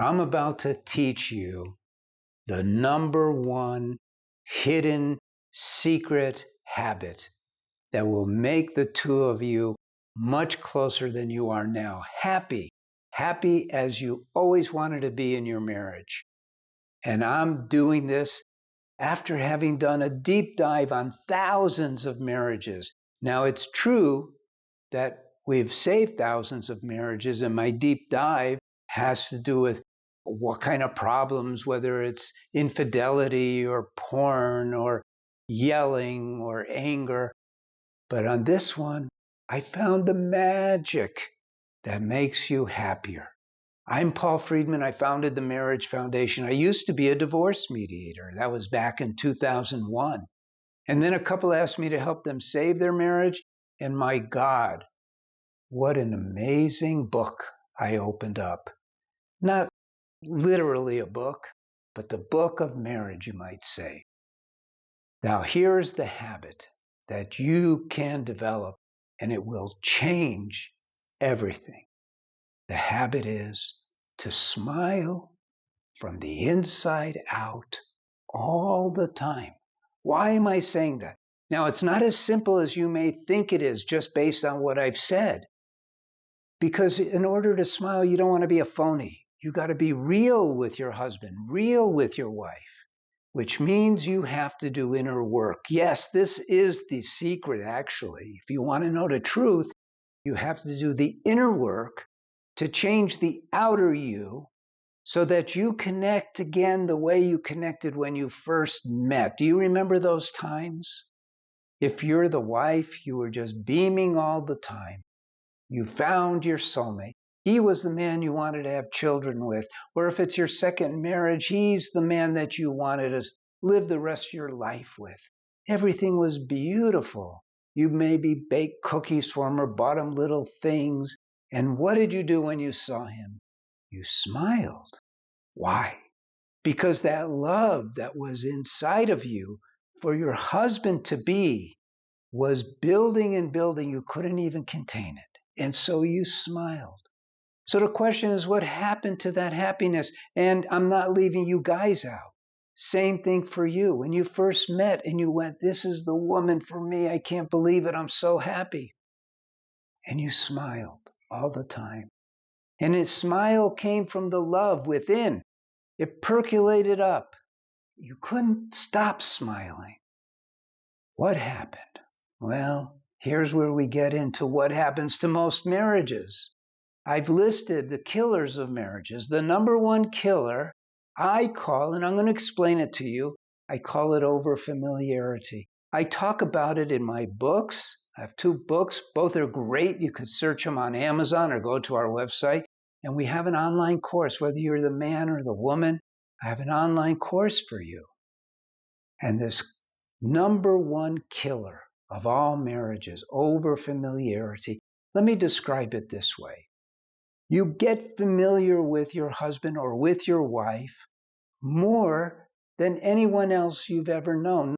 I'm about to teach you the number one hidden secret habit that will make the two of you much closer than you are now. Happy as you always wanted to be in your marriage. And I'm doing this after having done a deep dive on thousands of marriages. Now, it's true that we've saved thousands of marriages, and my deep dive has to do with what kind of problems, whether it's infidelity or porn or yelling or anger. But on this one, I found the magic that makes you happier. I'm Paul Friedman. I founded the Marriage Foundation. I used to be a divorce mediator. That was back in 2001. And then a couple asked me to help them save their marriage. And my God, what an amazing book I opened up. Not literally a book, but the book of marriage, you might say. Now, here's the habit that you can develop, and it will change everything. The habit is to smile from the inside out all the time. Why am I saying that? Now, it's not as simple as you may think it is just based on what I've said. Because in order to smile, you don't want to be a phony. You got to be real with your husband, real with your wife, which means you have to do inner work. Yes, this is the secret, actually. If you want to know the truth, you have to do the inner work to change the outer you so that you connect again the way you connected when you first met. Do you remember those times? If you're the wife, you were just beaming all the time. You found your soulmate. He was the man you wanted to have children with. Or if it's your second marriage, he's the man that you wanted to live the rest of your life with. Everything was beautiful. You maybe baked cookies for him or bought him little things. And what did you do when you saw him? You smiled. Why? Because that love that was inside of you for your husband to be was building and building. You couldn't even contain it. And so you smiled. So the question is, what happened to that happiness? And I'm not leaving you guys out. Same thing for you. When you first met and you went, this is the woman for me. I can't believe it. I'm so happy. And you smiled all the time. And his smile came from the love within. It percolated up. You couldn't stop smiling. What happened? Well, here's where we get into what happens to most marriages. I've listed the killers of marriages. The number one killer I call, and I'm going to explain it to you, I call it overfamiliarity. I talk about it in my books. I have two books. Both are great. You could search them on Amazon or go to our website. And we have an online course, whether you're the man or the woman. I have an online course for you. And this number one killer of all marriages, overfamiliarity. Let me describe it this way. You get familiar with your husband or with your wife more than anyone else you've ever known.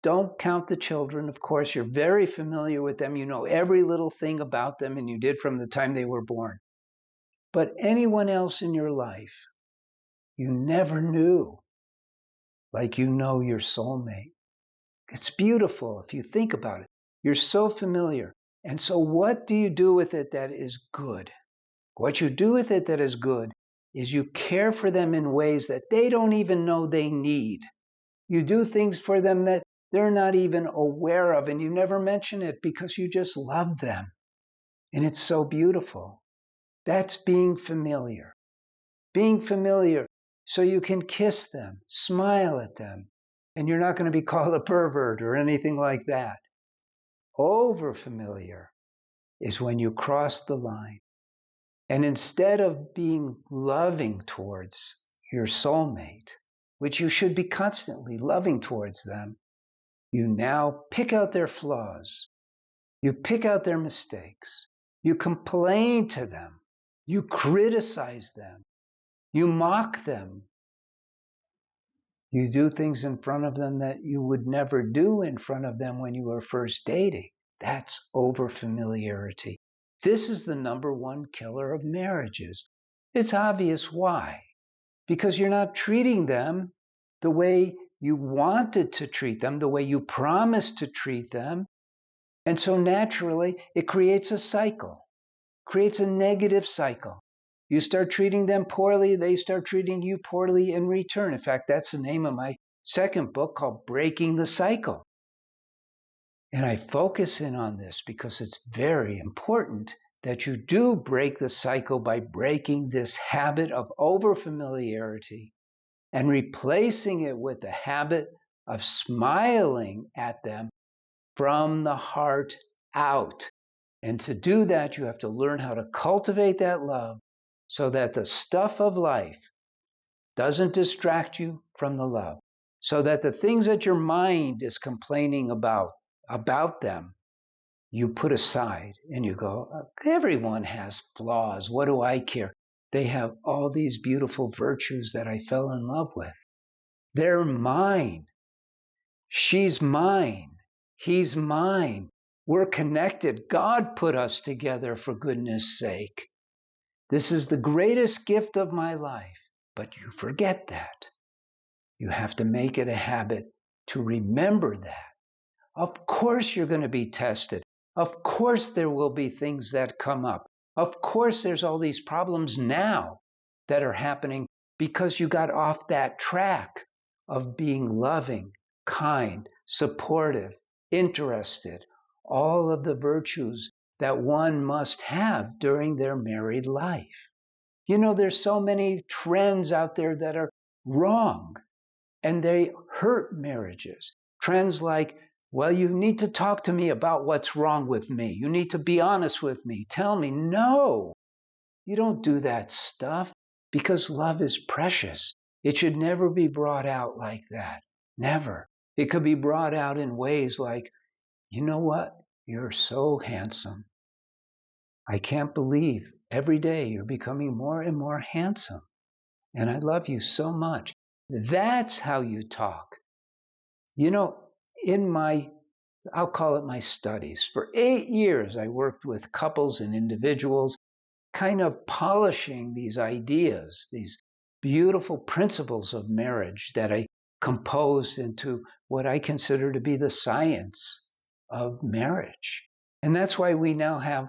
Don't count the children. Of course, you're very familiar with them. You know every little thing about them, and you did from the time they were born. But anyone else in your life, you never knew like you know your soulmate. It's beautiful if you think about it. You're so familiar. And so what do you do with it that is good? What you do with it that is good is you care for them in ways that they don't even know they need. You do things for them that they're not even aware of, and you never mention it because you just love them. And it's so beautiful. That's being familiar. Being familiar so you can kiss them, smile at them, and you're not going to be called a pervert or anything like that. Overfamiliar is when you cross the line. And instead of being loving towards your soulmate, which you should be constantly loving towards them, you now pick out their flaws. You pick out their mistakes. You complain to them. You criticize them. You mock them. You do things in front of them that you would never do in front of them when you were first dating. That's overfamiliarity. This is the number one killer of marriages. It's obvious why. Because you're not treating them the way you wanted to treat them, the way you promised to treat them. And so naturally, it creates a cycle, creates a negative cycle. You start treating them poorly, they start treating you poorly in return. In fact, that's the name of my second book, called Breaking the Cycle. And I focus in on this because it's very important that you do break the cycle by breaking this habit of overfamiliarity and replacing it with the habit of smiling at them from the heart out. And to do that, you have to learn how to cultivate that love so that the stuff of life doesn't distract you from the love, so that the things that your mind is complaining about them, you put aside and you go, everyone has flaws. What do I care? They have all these beautiful virtues that I fell in love with. They're mine. She's mine. He's mine. We're connected. God put us together, for goodness sake. This is the greatest gift of my life. But you forget that. You have to make it a habit to remember that. Of course you're going to be tested. Of course there will be things that come up. Of course there's all these problems now that are happening because you got off that track of being loving, kind, supportive, interested, all of the virtues that one must have during their married life. You know, there's so many trends out there that are wrong and they hurt marriages. Trends like, well, you need to talk to me about what's wrong with me. You need to be honest with me. Tell me. No, you don't do that stuff because love is precious. It should never be brought out like that. Never. It could be brought out in ways like, you know what? You're so handsome. I can't believe every day you're becoming more and more handsome. And I love you so much. That's how you talk. You know, I'll call it my studies. For 8 years, I worked with couples and individuals, kind of polishing these ideas, these beautiful principles of marriage that I composed into what I consider to be the science of marriage. And that's why we now have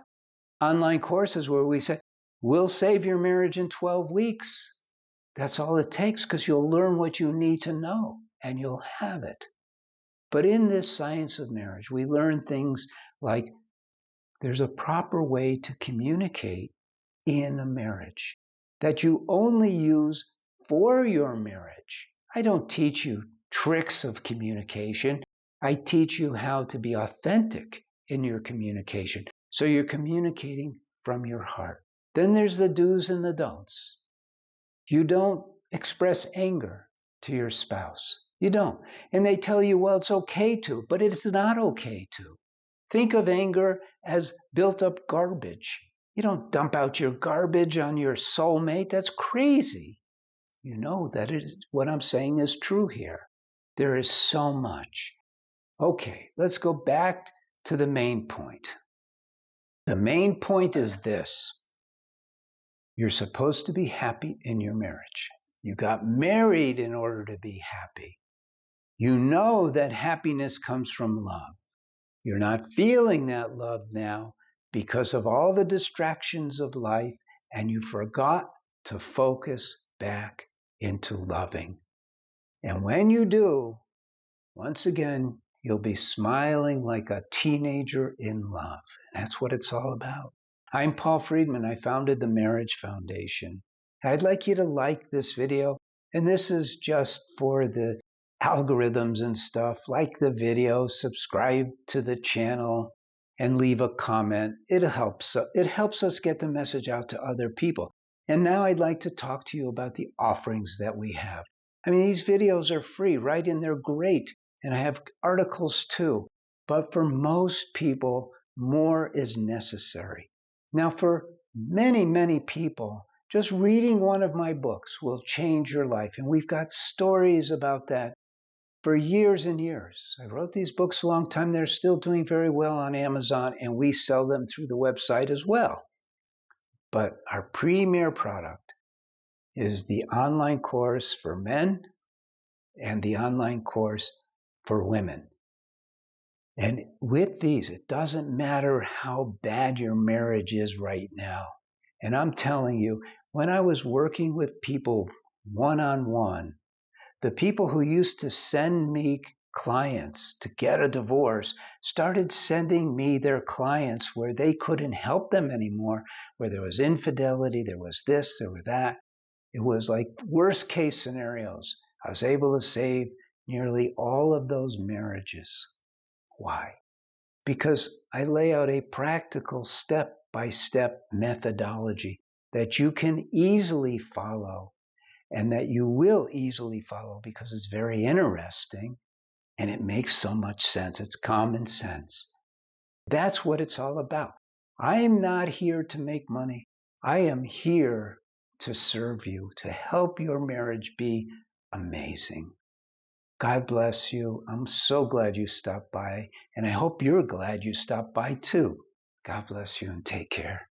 online courses where we say, we'll save your marriage in 12 weeks. That's all it takes, because you'll learn what you need to know and you'll have it. But in this science of marriage, we learn things like there's a proper way to communicate in a marriage that you only use for your marriage. I don't teach you tricks of communication. I teach you how to be authentic in your communication. So you're communicating from your heart. Then there's the do's and the don'ts. You don't express anger to your spouse. You don't. And they tell you, well, it's okay to, but it's not okay to. Think of anger as built up garbage. You don't dump out your garbage on your soulmate. That's crazy. You know that what I'm saying is true here. There is so much. Okay, let's go back to the main point. The main point is this. You're supposed to be happy in your marriage. You got married in order to be happy. You know that happiness comes from love. You're not feeling that love now because of all the distractions of life, and you forgot to focus back into loving. And when you do, once again, you'll be smiling like a teenager in love. That's what it's all about. I'm Paul Friedman. I founded the Marriage Foundation. I'd like you to like this video. And this is just for the algorithms and stuff. Like the video, subscribe to the channel, and leave a comment. It helps us get the message out to other people. And now I'd like to talk to you about the offerings that we have. I mean, these videos are free, right? And they're great. And I have articles too. But for most people, more is necessary. Now, for many, many people, just reading one of my books will change your life. And we've got stories about that for years and years. I wrote these books a long time. They're still doing very well on Amazon, and we sell them through the website as well. But our premier product is the online course for men and the online course for women. And with these, it doesn't matter how bad your marriage is right now. And I'm telling you, when I was working with people one-on-one, the people who used to send me clients to get a divorce started sending me their clients where they couldn't help them anymore, where there was infidelity, there was this, there was that. It was like worst case scenarios. I was able to save nearly all of those marriages. Why? Because I lay out a practical step-by-step methodology that you can easily follow and that you will easily follow because it's very interesting and it makes so much sense. It's common sense. That's what it's all about. I am not here to make money. I am here to serve you, to help your marriage be amazing. God bless you. I'm so glad you stopped by, and I hope you're glad you stopped by too. God bless you and take care.